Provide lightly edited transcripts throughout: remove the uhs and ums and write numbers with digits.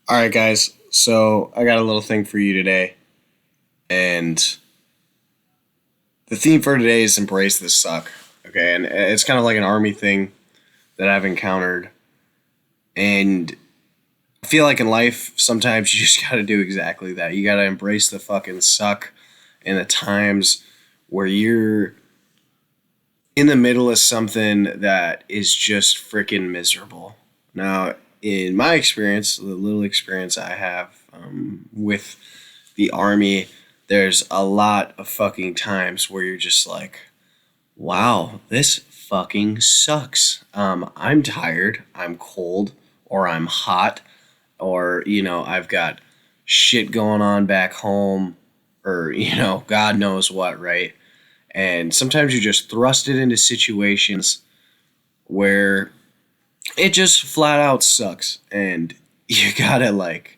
All right, guys. So I got a little thing for you today, and the theme for today is embrace the suck. Okay, and it's kind of like an army thing that I've encountered, and I feel like in life sometimes you just got to do exactly that. You got to embrace the fucking suck, and the times where you're in the middle of something that is just freaking miserable. Now, in my experience, the little experience I have with the army, there's a lot of fucking times where you're just like, wow, this fucking sucks. I'm tired, I'm cold, or I'm hot, or, I've got shit going on back home, or, God knows what, right? And sometimes you're just thrusted into situations where it just flat out sucks. And you gotta, like,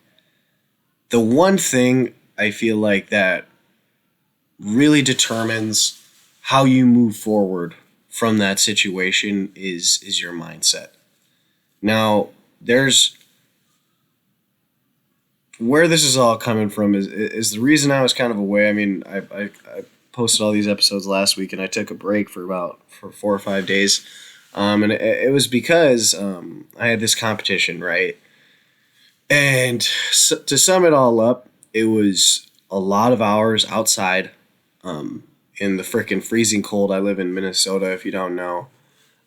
the one thing I feel like that really determines how you move forward from that situation is your mindset. Now, there's where this is all coming from is the reason I was kind of away. I mean, I posted all these episodes last week, and I took a break for 4 or 5 days, and it was because I had this competition, right? And so, to sum it all up, it was a lot of hours outside, in the freaking freezing cold. I live in Minnesota, if you don't know,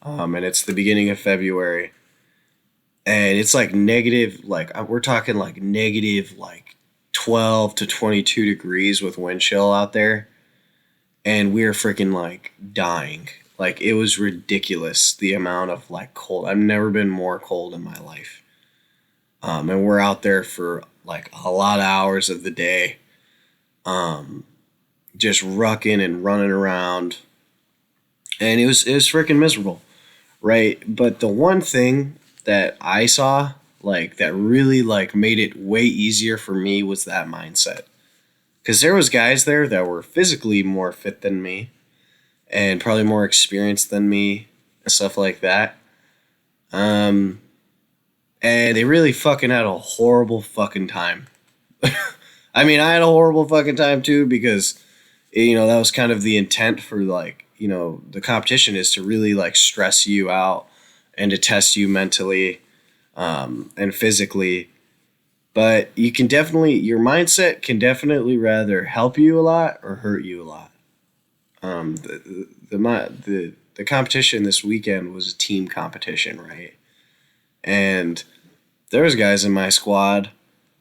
and it's the beginning of February, and it's like negative, like we're talking like negative, like 12 to 22 degrees with wind chill out there, and we were freaking like dying. Like it was ridiculous the amount of like cold. I've never been more cold in my life. And we're out there for like a lot of hours of the day, um, just rucking and running around, and it was freaking miserable, right? But the one thing that I saw like that really like made it way easier for me was that mindset, because there was guys there that were physically more fit than me and probably more experienced than me and stuff like that. Um, and they really fucking had a horrible fucking time. I mean, I had a horrible fucking time too because that was kind of the intent for like the competition is to really like stress you out and to test you mentally, and physically. But your mindset can definitely rather help you a lot or hurt you a lot. The competition this weekend was a team competition, right? And there was guys in my squad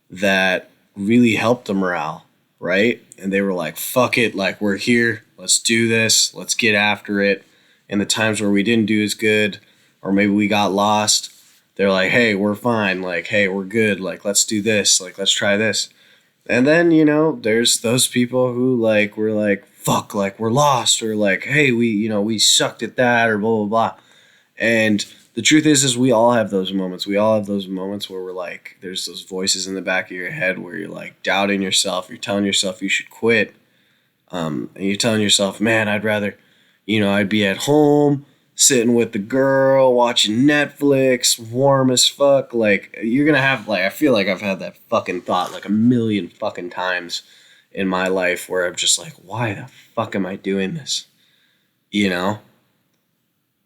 that really helped the morale, right? And they were like, "Fuck it, like we're here, let's do this, let's get after it." And the times where we didn't do as good, or maybe we got lost, they're like, "Hey, we're fine, like, hey, we're good, like, let's do this, like, let's try this." And then, there's those people who like were like, fuck, like we're lost, or like, hey, we sucked at that, or blah blah blah. And the truth is we all have those moments. We all have those moments where we're like, there's those voices in the back of your head where you're like doubting yourself, you're telling yourself you should quit. And you're telling yourself, man, I'd rather, I'd be at home sitting with the girl, watching Netflix, warm as fuck. Like, you're gonna have, like, I feel like I've had that fucking thought like a million fucking times in my life where I'm just like, why the fuck am I doing this? You know?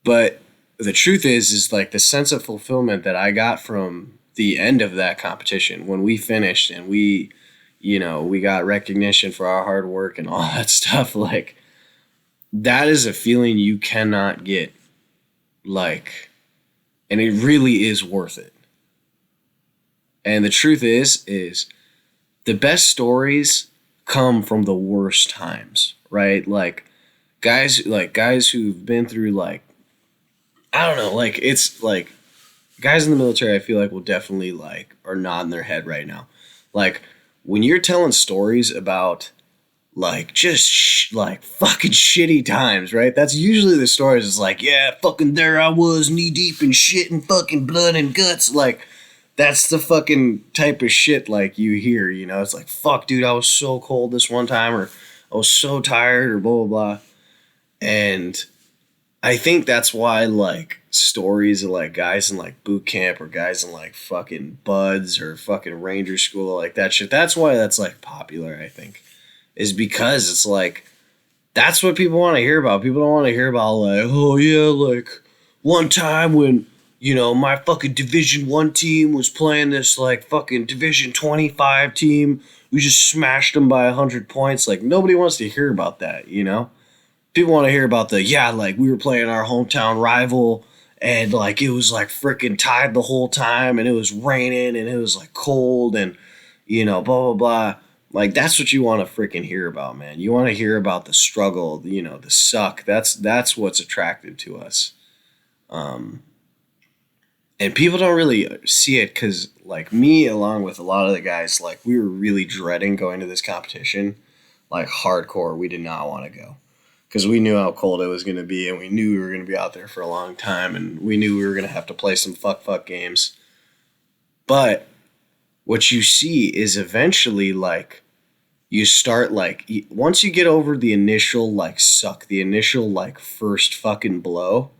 But the truth is like the sense of fulfillment that I got from the end of that competition when we finished and we got recognition for our hard work and all that stuff. Like, that is a feeling you cannot get. Like, and it really is worth it. And the truth is the best stories come from the worst times, right? Like guys who've been through, like, I don't know, like, it's like guys in the military, I feel like will definitely like are nodding their head right now. Like, when you're telling stories about like just like fucking shitty times, right? That's usually the stories. It's like, yeah, fucking there I was knee deep in shit and fucking blood and guts. Like, that's the fucking type of shit like you hear, It's like, fuck, dude, I was so cold this one time, or I was so tired, or blah blah blah. And I think that's why like stories of like guys in like boot camp or guys in like fucking buds or fucking ranger school like that shit. That's why that's like popular, I think. Is because it's like that's what people want to hear about. People don't want to hear about like, oh yeah, like one time when my fucking Division 1 team was playing this like fucking Division 25 team. We just smashed them by 100 points. Like nobody wants to hear about that. People want to hear about like we were playing our hometown rival and like it was like freaking tied the whole time and it was raining and it was like cold and blah blah blah. Like that's what you want to freaking hear about, man. You want to hear about the struggle, the suck. That's what's attractive to us. And people don't really see it because like me along with a lot of the guys, like we were really dreading going to this competition, like hardcore. We did not want to go because we knew how cold it was going to be and we knew we were going to be out there for a long time and we knew we were going to have to play some fuck games. But what you see is eventually like you start like once you get over the initial like suck, the initial like first fucking blow,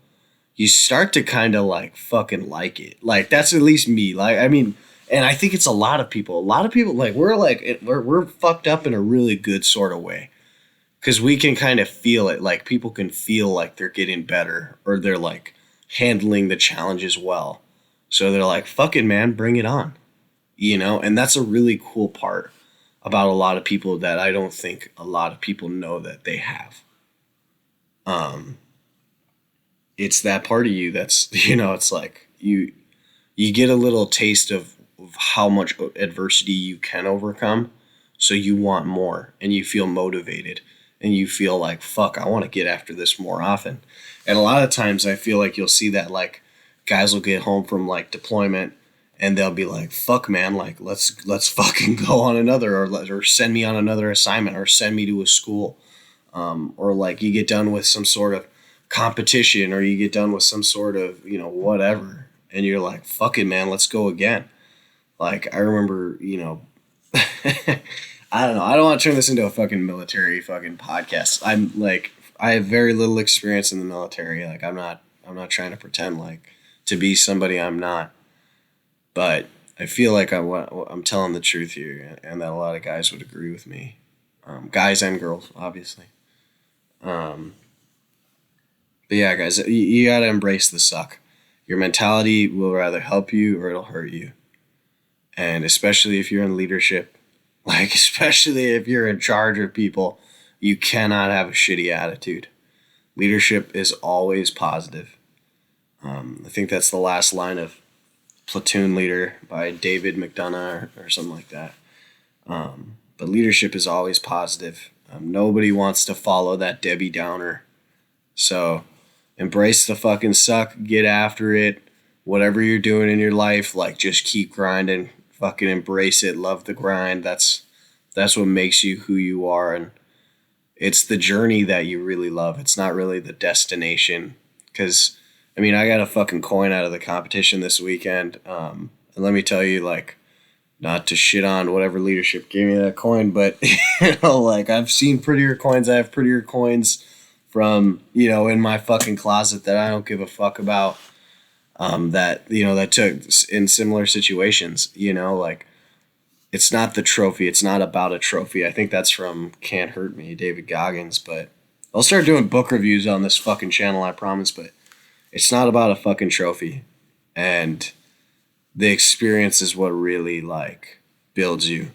you start to kind of like fucking like it. Like that's at least me. Like I mean, and I think it's a lot of people. A lot of people like we're fucked up in a really good sort of way. Cuz we can kind of feel it. Like people can feel like they're getting better or they're like handling the challenges well. So they're like, "Fucking man, bring it on." And that's a really cool part about a lot of people that I don't think a lot of people know that they have. It's that part of you that's it's like you get a little taste of how much adversity you can overcome, so you want more and you feel motivated and you feel like fuck, I want to get after this more often. And a lot of times I feel like you'll see that like guys will get home from like deployment and they'll be like, fuck man, like let's fucking go on another or send me on another assignment or send me to a school. Or like you get done with some sort of competition or you get done with some sort of, whatever. And you're like, fuck it, man, let's go again. Like, I remember, I don't know. I don't want to turn this into a fucking military fucking podcast. I'm like, I have very little experience in the military. Like, I'm not trying to pretend like to be somebody I'm not. But I feel like I'm telling the truth here and that a lot of guys would agree with me. Guys and girls, obviously. But yeah, guys, you got to embrace the suck. Your mentality will rather help you or it'll hurt you. And especially if you're in leadership, like especially if you're in charge of people, you cannot have a shitty attitude. Leadership is always positive. I think that's the last line of Platoon Leader by David McDonough or something like that. But leadership is always positive. Nobody wants to follow that Debbie Downer. So embrace the fucking suck, get after it. Whatever you're doing in your life, like just keep grinding, fucking embrace it, love the grind. That's what makes you who you are. And it's the journey that you really love. It's not really the destination. Because, I mean, I got a fucking coin out of the competition this weekend. And let me tell you, like, not to shit on whatever leadership gave me that coin, but, like, I've seen prettier coins. I have prettier coins from, in my fucking closet that I don't give a fuck about. That took in similar situations, like, it's not the trophy. It's not about a trophy. I think that's from Can't Hurt Me, David Goggins, but I'll start doing book reviews on this fucking channel, I promise, but it's not about a fucking trophy. And the experience is what really, like, builds you.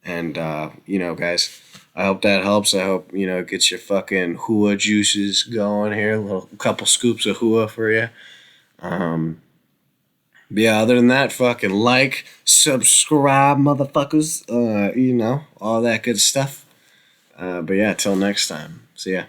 And, guys, I hope that helps. I hope, it gets your fucking hooah juices going here. A couple scoops of hooah for you. Yeah, other than that, fucking like, subscribe, motherfuckers. All that good stuff. But yeah, till next time. See ya.